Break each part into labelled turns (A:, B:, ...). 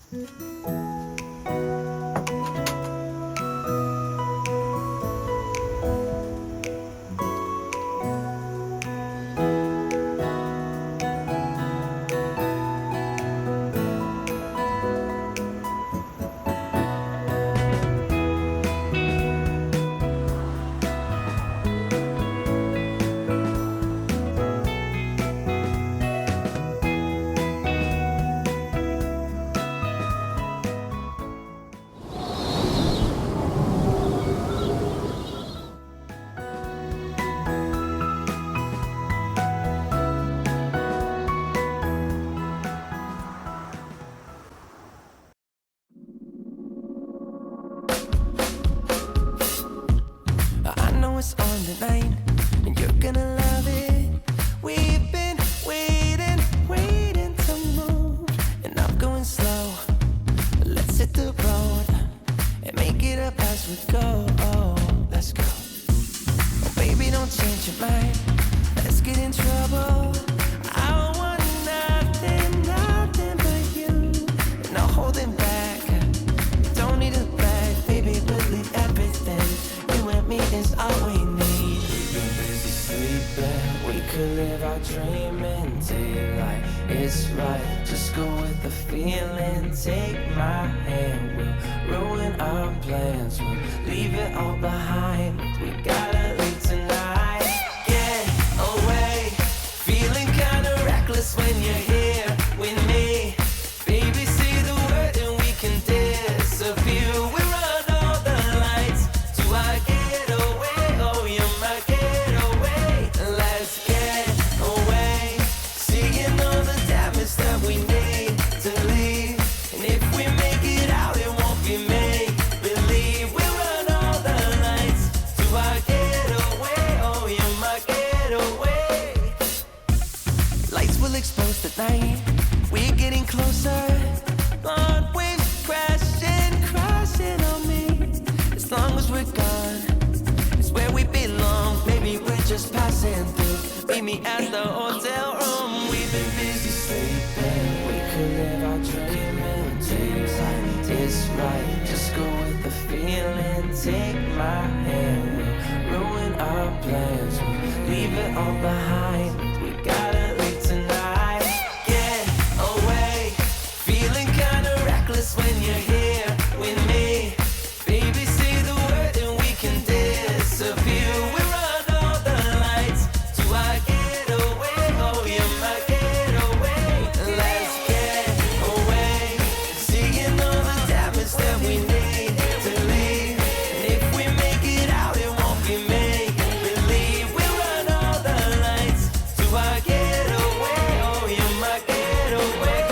A: I know it's on tonight, and you're gonna love it. We've been waiting to move, and I'm going slow. Let's hit the road and make it up as we go. Oh, let's go. Oh, baby, don't change your mind. Let's get in trouble. I want nothing but you. No holding back. Don't need a bag, baby, we'll leave everything. You and me is all we need. We've been busy sleeping. We could live our dream in daylight. It's right, just go with the feeling. Take my hand, we'll ruin our plans. We'll leave it all behind. We gotta leave tonight. Get away, feeling kinda reckless when you're here with me. Baby, say the word and we can disappear. We run all the lights to our getaway. Oh, you're my getaway. Let's get away, seeing all the damage that we need to leave. And if we make it out, it won't be make believe. We run all the lights to our getaway. Oh, you're my getaway. Lights will expose the night. We're getting closer. Blonde waves crashing on me. As long as we're gone, it's where we belong. Maybe we're just passing through. Meet me at the hotel room. We've been busy sleeping. We could live our dream in daylight. It's right, just go with the feeling. Take my hand, we'll ruin our plans. We'll leave it all behind. We gotta leave tonight. Get away, feeling kinda reckless when you're here with me. Baby, say the word and we can disappear. We run all the lights to our getaway. Oh, you're my getaway. Let's get away, seeing all the damage that we need to leave. And if we make it out, it won't be make believe. We run all the lights to our getaway. Oh, you're my getaway.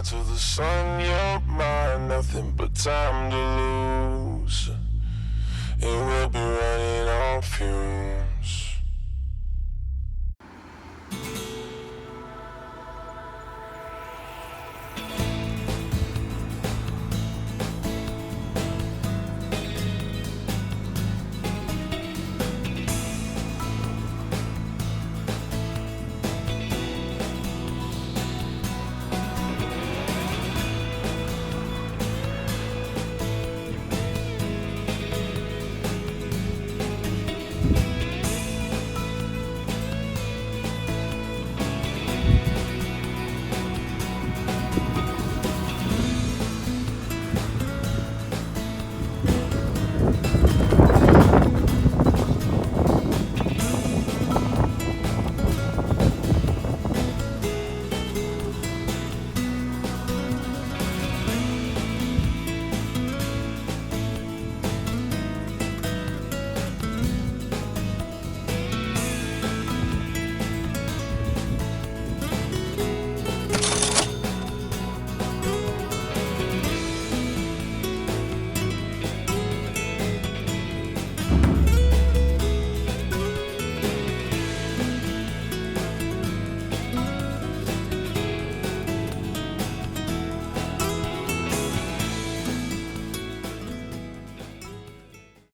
B: till the sun, you're mine, nothing but time to lose. And we'll be running on fumes.